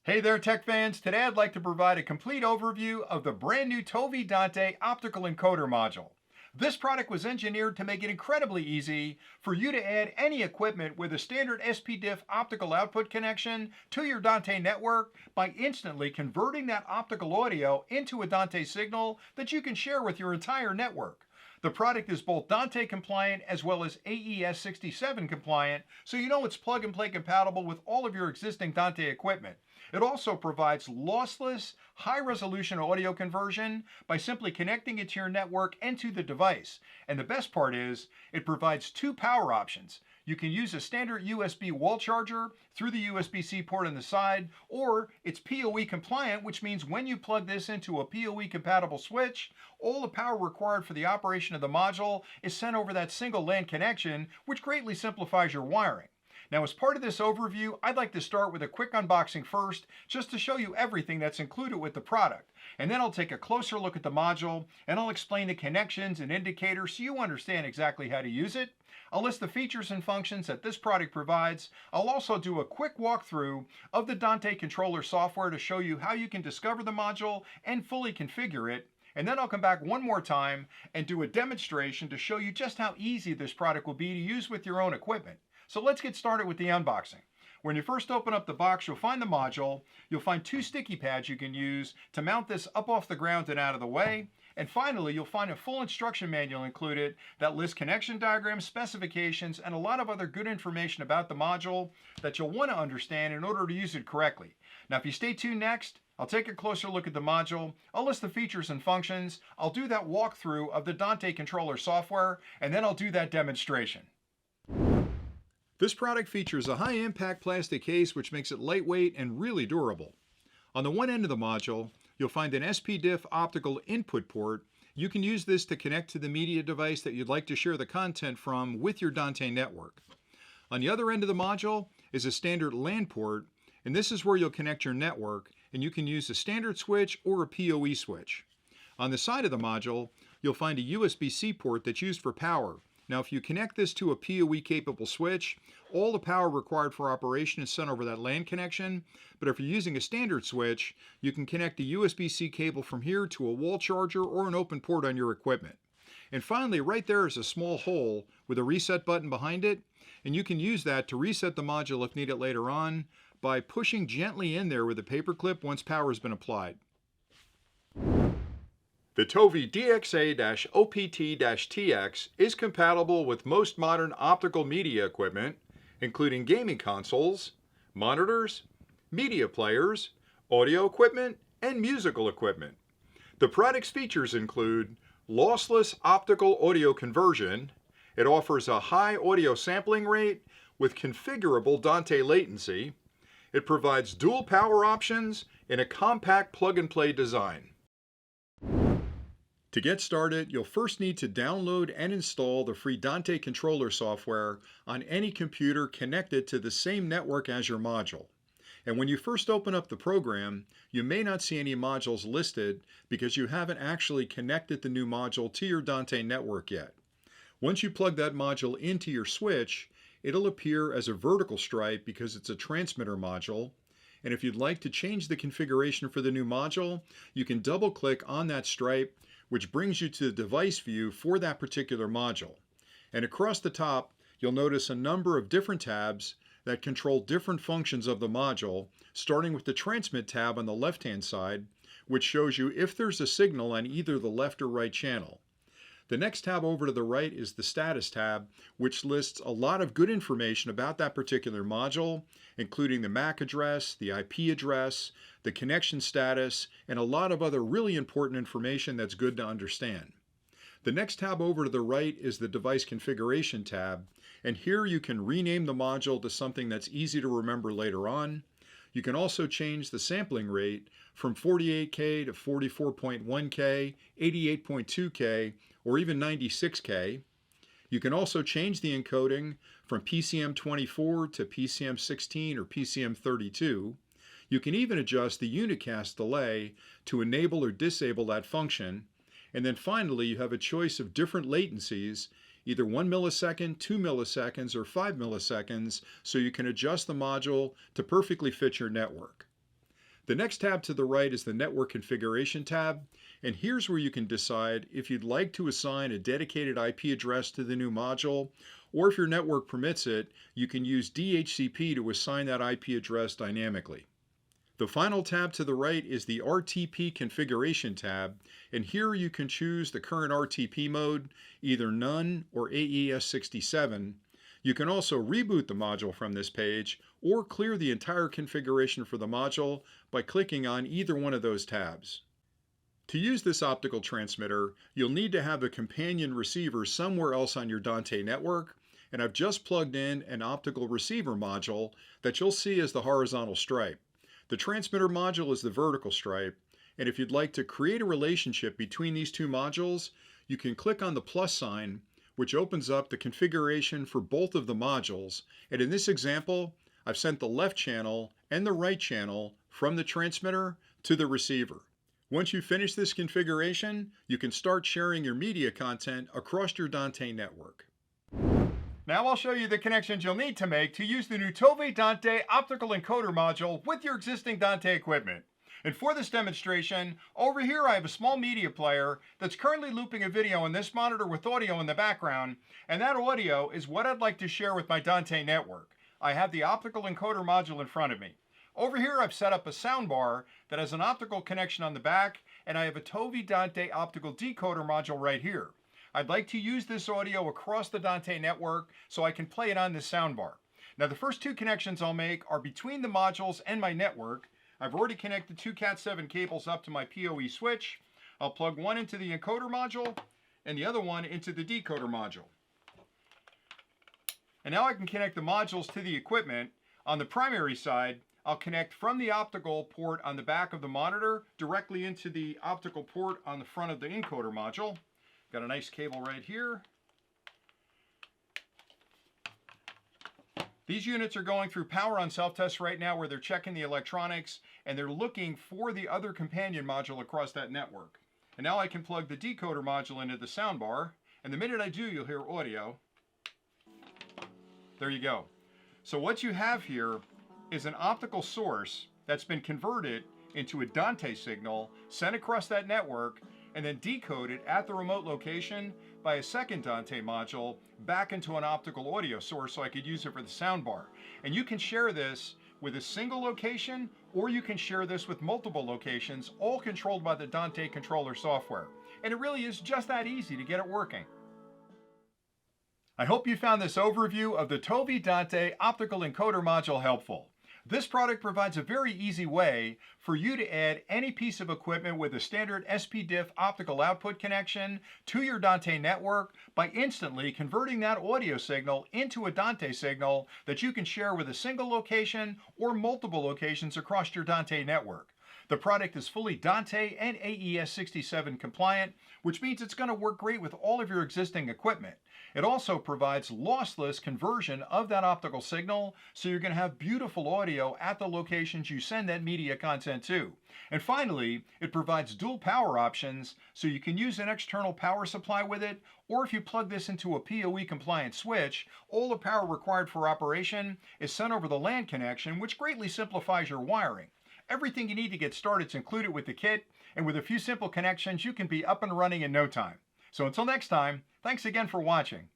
Hey there, tech fans. Today I'd like to provide a complete overview of the brand new ToVi Dante Optical Encoder module. This product was engineered to make it incredibly easy for you to add any equipment with a standard SPDIF optical output connection to your Dante network by instantly converting that optical audio into a Dante signal that you can share with your entire network. The product is both Dante compliant as well as AES67 compliant, so you know it's plug and play compatible with all of your existing Dante equipment. It also provides lossless, high-resolution audio conversion by simply connecting it to your network and to the device. And the best part is, it provides two power options. You can use a standard USB wall charger through the USB-C port on the side, or it's PoE compliant, which means when you plug this into a PoE compatible switch, all the power required for the operation of the module is sent over that single LAN connection, which greatly simplifies your wiring. Now, as part of this overview, I'd like to start with a quick unboxing first, just to show you everything that's included with the product. And then I'll take a closer look at the module, and I'll explain the connections and indicators so you understand exactly how to use it. I'll list the features and functions that this product provides. I'll also do a quick walkthrough of the Dante controller software to show you how you can discover the module and fully configure it. And then I'll come back one more time and do a demonstration to show you just how easy this product will be to use with your own equipment. So let's get started with the unboxing. When you first open up the box, you'll find the module. You'll find two sticky pads you can use to mount this up off the ground and out of the way. And finally, you'll find a full instruction manual included that lists connection diagrams, specifications, and a lot of other good information about the module that you'll want to understand in order to use it correctly. Now, if you stay tuned next, I'll take a closer look at the module, I'll list the features and functions, I'll do that walkthrough of the Dante controller software, and then I'll do that demonstration. This product features a high-impact plastic case which makes it lightweight and really durable. On the one end of the module, you'll find an SPDIF optical input port. You can use this to connect to the media device that you'd like to share the content from with your Dante network. On the other end of the module is a standard LAN port, and this is where you'll connect your network, and you can use a standard switch or a PoE switch. On the side of the module, you'll find a USB-C port that's used for power. Now, if you connect this to a PoE-capable switch, all the power required for operation is sent over that LAN connection. But if you're using a standard switch, you can connect a USB-C cable from here to a wall charger or an open port on your equipment. And finally, right there is a small hole with a reset button behind it, and you can use that to reset the module if needed later on by pushing gently in there with a paper clip once power has been applied. The ToVi DXA-OPT-TX is compatible with most modern optical media equipment, including gaming consoles, monitors, media players, audio equipment, and musical equipment. The product's features include lossless optical audio conversion. It offers a high audio sampling rate with configurable Dante latency. It provides dual power options in a compact plug-and-play design. To get started, you'll first need to download and install the free Dante controller software on any computer connected to the same network as your module. And when you first open up the program, you may not see any modules listed because you haven't actually connected the new module to your Dante network yet. Once you plug that module into your switch, it'll appear as a vertical stripe because it's a transmitter module. And if you'd like to change the configuration for the new module, you can double-click on that stripe, which brings you to the device view for that particular module. And across the top, you'll notice a number of different tabs that control different functions of the module, starting with the Transmit tab on the left-hand side, which shows you if there's a signal on either the left or right channel. The next tab over to the right is the Status tab, which lists a lot of good information about that particular module, including the MAC address, the IP address, the connection status, and a lot of other really important information that's good to understand. The next tab over to the right is the Device Configuration tab, and here you can rename the module to something that's easy to remember later on. You can also change the sampling rate from 48K to 44.1K, 88.2K, or even 96K. You can also change the encoding from PCM24 to PCM16 or PCM32. You can even adjust the unicast delay to enable or disable that function. And then finally, you have a choice of different latencies, either 1 millisecond, 2 milliseconds, or 5 milliseconds, so you can adjust the module to perfectly fit your network. The next tab to the right is the Network Configuration tab, and here's where you can decide if you'd like to assign a dedicated IP address to the new module, or if your network permits it, you can use DHCP to assign that IP address dynamically. The final tab to the right is the RTP Configuration tab, and here you can choose the current RTP mode, either None or AES67. You can also reboot the module from this page or clear the entire configuration for the module by clicking on either one of those tabs. To use this optical transmitter, you'll need to have a companion receiver somewhere else on your Dante network, and I've just plugged in an optical receiver module that you'll see as the horizontal stripe. The transmitter module is the vertical stripe, and if you'd like to create a relationship between these two modules, you can click on the plus sign, which opens up the configuration for both of the modules, and in this example, I've sent the left channel and the right channel from the transmitter to the receiver. Once you finish this configuration, you can start sharing your media content across your Dante network. Now I'll show you the connections you'll need to make to use the new ToVi Dante Optical Encoder module with your existing Dante equipment. And for this demonstration, over here I have a small media player that's currently looping a video on this monitor with audio in the background, and that audio is what I'd like to share with my Dante network. I have the optical encoder module in front of me. Over here I've set up a soundbar that has an optical connection on the back, and I have a ToVi Dante optical decoder module right here. I'd like to use this audio across the Dante network so I can play it on this soundbar. Now the first two connections I'll make are between the modules and my network. I've already connected two Cat7 cables up to my PoE switch. I'll plug one into the encoder module and the other one into the decoder module. And now I can connect the modules to the equipment. On the primary side, I'll connect from the optical port on the back of the monitor directly into the optical port on the front of the encoder module. Got a nice cable right here. These units are going through power on self-test right now where they're checking the electronics and they're looking for the other companion module across that network. And now I can plug the decoder module into the soundbar, and the minute I do, you'll hear audio. There you go. So what you have here is an optical source that's been converted into a Dante signal, sent across that network, and then decoded at the remote location by a second Dante module back into an optical audio source so I could use it for the soundbar. And you can share this with a single location, or you can share this with multiple locations, all controlled by the Dante controller software. And it really is just that easy to get it working. I hope you found this overview of the ToVi Dante Optical Encoder module helpful. This product provides a very easy way for you to add any piece of equipment with a standard SPDIF optical output connection to your Dante network by instantly converting that audio signal into a Dante signal that you can share with a single location or multiple locations across your Dante network. The product is fully Dante and AES67 compliant, which means it's going to work great with all of your existing equipment. It also provides lossless conversion of that optical signal, so you're going to have beautiful audio at the locations you send that media content to. And finally, it provides dual power options, so you can use an external power supply with it, or if you plug this into a PoE compliant switch, all the power required for operation is sent over the LAN connection, which greatly simplifies your wiring. Everything you need to get started is included with the kit, and with a few simple connections, you can be up and running in no time. So until next time, thanks again for watching.